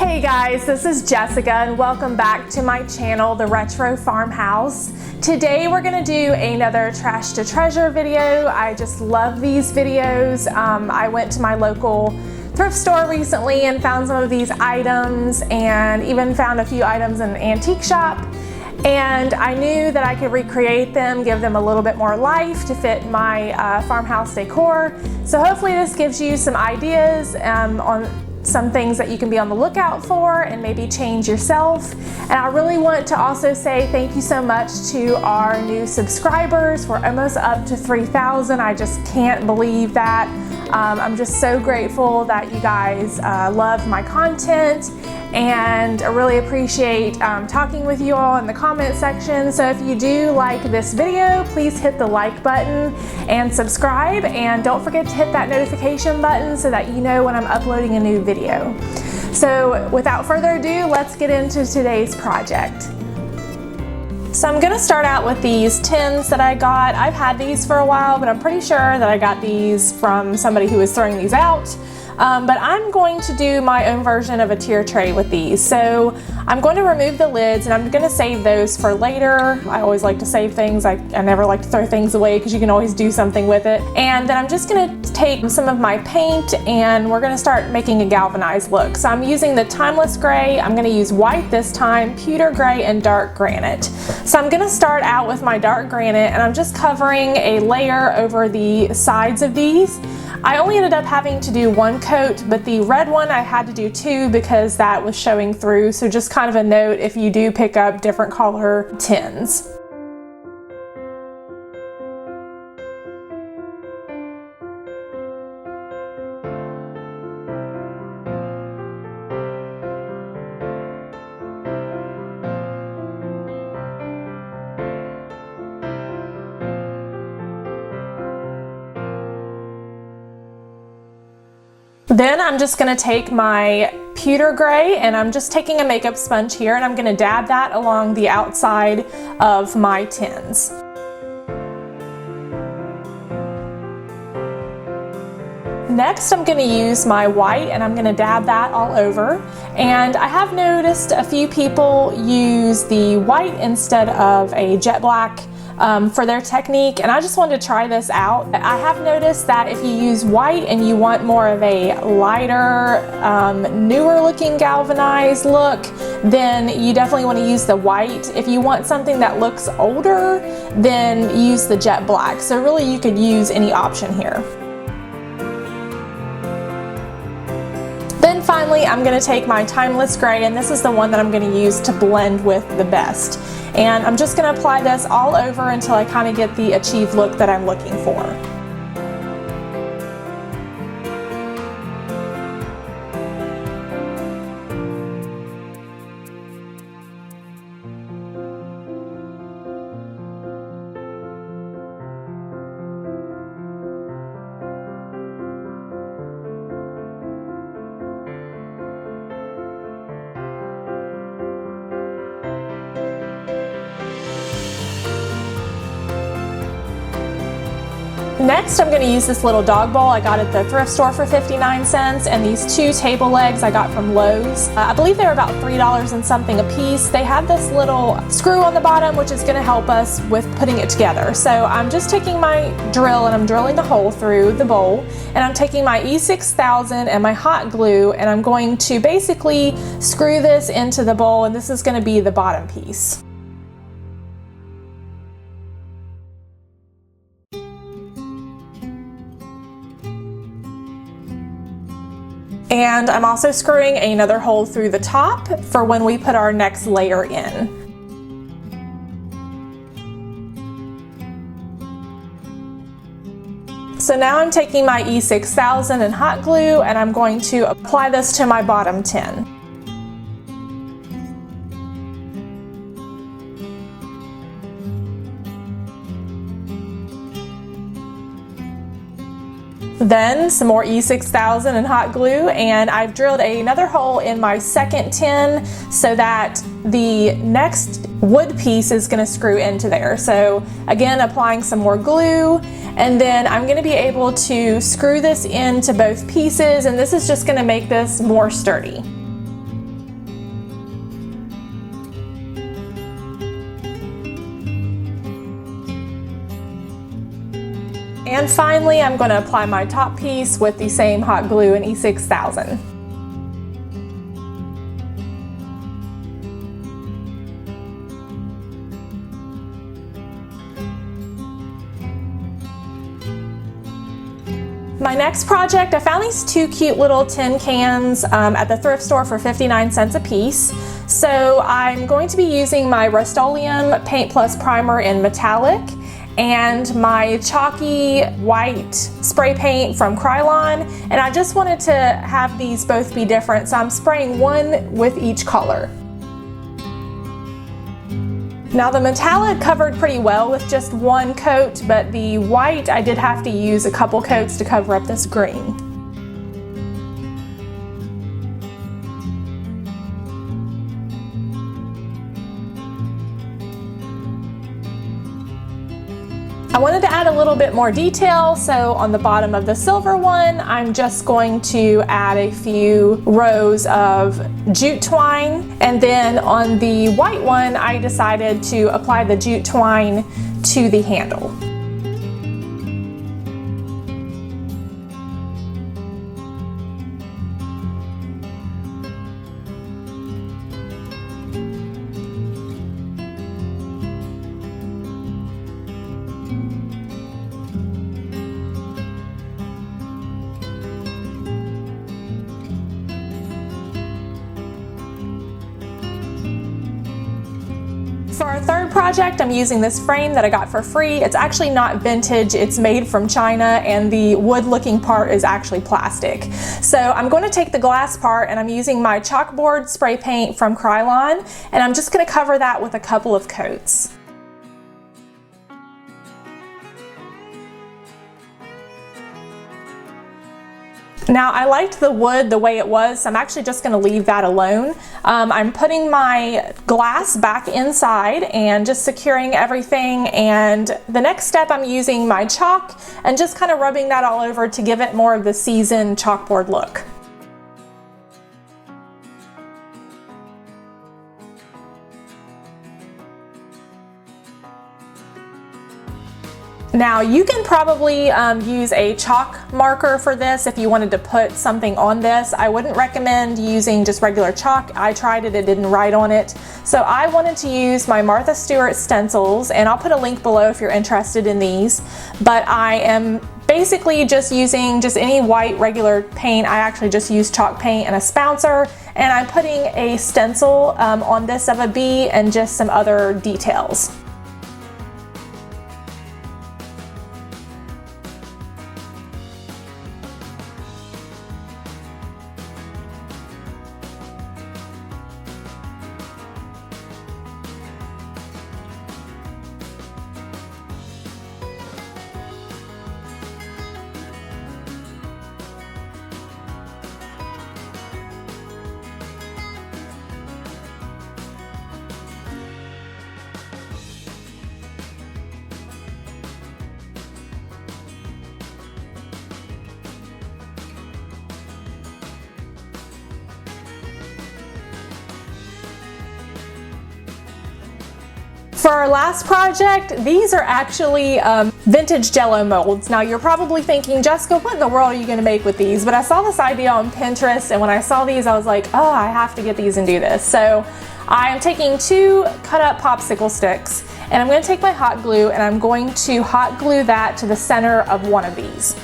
Hey guys, this is Jessica and welcome back to my channel, The Retro Farmhouse. Today we're going to do another trash to treasure video. I just love these videos. I went to my local thrift store recently and found some of these items and even found a few items in an antique shop. And I knew that I could recreate them, give them a little bit more life to fit my farmhouse decor. So hopefully this gives you some ideas on some things that you can be on the lookout for and maybe change yourself. And I really want to also say thank you so much to our new subscribers. We're almost up to 3,000. I just can't believe that. I'm just so grateful that you guys love my content, and I really appreciate talking with you all in the comment section. So if you do like this video, please hit the like button and subscribe, and don't forget to hit that notification button so that you know when I'm uploading a new video. So without further ado, let's get into today's project. So I'm going to start out with these tins that I got. I've had these for a while, but I'm pretty sure that I got these from somebody who was throwing these out. But I'm going to do my own version of a tier tray with these. So I'm going to remove the lids and I'm going to save those for later. I always like to save things. I never like to throw things away because you can always do something with it. And then I'm just going to take some of my paint and we're going to start making a galvanized look. So I'm using the Timeless Gray. I'm going to use white this time, pewter gray, and dark granite. So I'm going to start out with my dark granite and I'm just covering a layer over the sides of these. I only ended up having to do one coat, but the red one I had to do two because that was showing through. So just kind of a note if you do pick up different color tins. Then I'm just going to take my pewter gray and I'm just taking a makeup sponge here and I'm going to dab that along the outside of my tins. Next, I'm going to use my white and I'm going to dab that all over. And I have noticed a few people use the white instead of a jet black for their technique, and I just wanted to try this out. I have noticed that if you use white and you want more of a lighter, newer looking galvanized look, then you definitely want to use the white. If you want something that looks older, then use the jet black. So really you could use any option here. Then finally, I'm going to take my Timeless Gray, and this is the one that I'm going to use to blend with the best. And I'm just going to apply this all over until I kind of get the achieved look that I'm looking for. Next, I'm going to use this little dog bowl I got at the thrift store for 59 cents, and these two table legs I got from Lowe's. I believe they were about $3 and something a piece. They have this little screw on the bottom which is going to help us with putting it together. So I'm just taking my drill and I'm drilling the hole through the bowl, and I'm taking my E6000 and my hot glue and I'm going to basically screw this into the bowl, and this is going to be the bottom piece. And I'm also screwing another hole through the top for when we put our next layer in. So now I'm taking my E6000 and hot glue and I'm going to apply this to my bottom tin. Then some more E6000 and hot glue, and I've drilled another hole in my second tin so that the next wood piece is going to screw into there. So again, applying some more glue, and then I'm going to be able to screw this into both pieces, and this is just going to make this more sturdy. And finally, I'm going to apply my top piece with the same hot glue in E6000. My next project, I found these two cute little tin cans at the thrift store for 59 cents a piece. So I'm going to be using my Rust-Oleum Paint Plus Primer in metallic and my chalky white spray paint from Krylon, and I just wanted to have these both be different, so I'm spraying one with each color. Now the metallic covered pretty well with just one coat, but the white I did have to use a couple coats to cover up this green. I wanted to add a little bit more detail, so on the bottom of the silver one, I'm just going to add a few rows of jute twine, and then on the white one, I decided to apply the jute twine to the handle. For our third project, I'm using this frame that I got for free. It's actually not vintage, it's made from China, and the wood looking part is actually plastic. So I'm going to take the glass part and I'm using my chalkboard spray paint from Krylon, and I'm just going to cover that with a couple of coats. Now I liked the wood the way it was, so I'm actually just going to leave that alone. I'm putting my glass back inside and just securing everything, and the next step I'm using my chalk and just kind of rubbing that all over to give it more of the seasoned chalkboard look. Now you can probably use a chalk marker for this if you wanted to put something on this. I wouldn't recommend using just regular chalk. I tried it, it didn't write on it. So I wanted to use my Martha Stewart stencils, and I'll put a link below if you're interested in these. But I am basically just using just any white regular paint. I actually just used chalk paint and a spouncer, and I'm putting a stencil on this of a bee and just some other details. For our last project, these are actually vintage Jell-O molds. Now you're probably thinking, Jessica, what in the world are you going to make with these? But I saw this idea on Pinterest, and when I saw these I was like, oh, I have to get these and do this. So I am taking 2 cut up popsicle sticks, and I'm going to take my hot glue and I'm going to hot glue that to the center of one of these.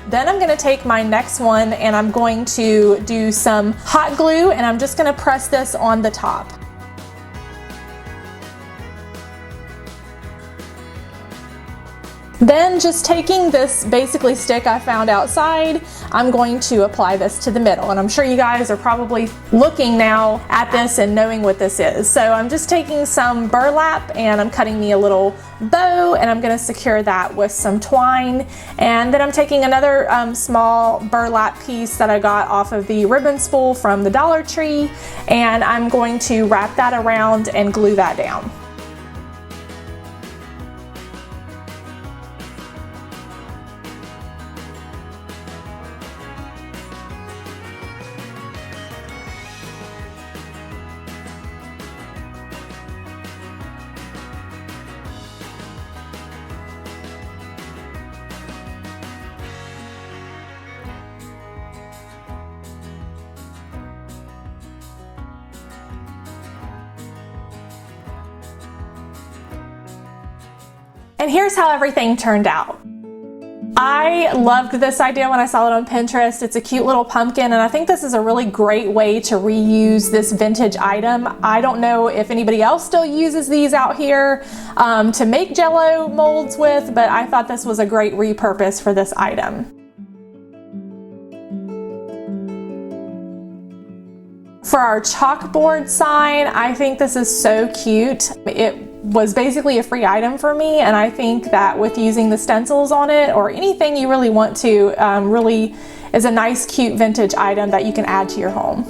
Then I'm going to take my next one and I'm going to do some hot glue, and I'm just going to press this on the top. Then just taking this basically stick I found outside, I'm going to apply this to the middle. And I'm sure you guys are probably looking now at this and knowing what this is. So I'm just taking some burlap and I'm cutting me a little bow, and I'm going to secure that with some twine. And then I'm taking another small burlap piece that I got off of the ribbon spool from the Dollar Tree, and I'm going to wrap that around and glue that down. And here's how everything turned out. I loved this idea when I saw it on Pinterest. It's a cute little pumpkin, and I think this is a really great way to reuse this vintage item. I don't know if anybody else still uses these out here to make Jell-O molds with, but I thought this was a great repurpose for this item. For our chalkboard sign, I think this is so cute. It was basically a free item for me, and I think that with using the stencils on it or anything you really want to, really is a nice cute vintage item that you can add to your home.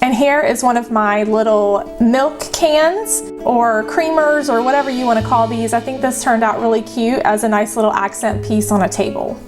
And here is one of my little milk cans or creamers or whatever you want to call these. I think this turned out really cute as a nice little accent piece on a table.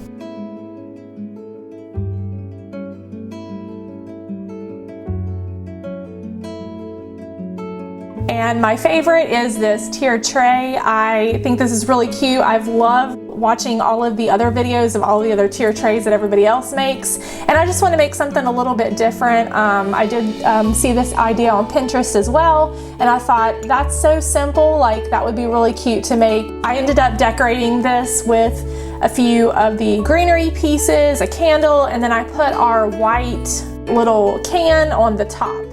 And my favorite is this tiered tray. I think this is really cute. I've loved watching all of the other videos of all the other tier trays that everybody else makes, and I just want to make something a little bit different. I did see this idea on Pinterest as well, and I thought that's so simple, like that would be really cute to make. I ended up decorating this with a few of the greenery pieces, a candle, and then I put our white little can on the top.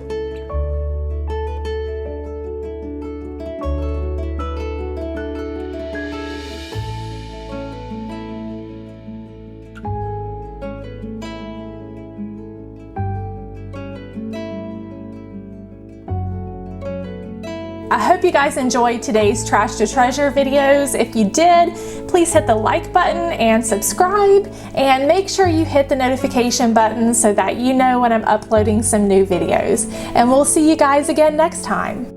I hope you guys enjoyed today's Trash to Treasure videos. If you did, please hit the like button and subscribe, and make sure you hit the notification button so that you know when I'm uploading some new videos. And we'll see you guys again next time.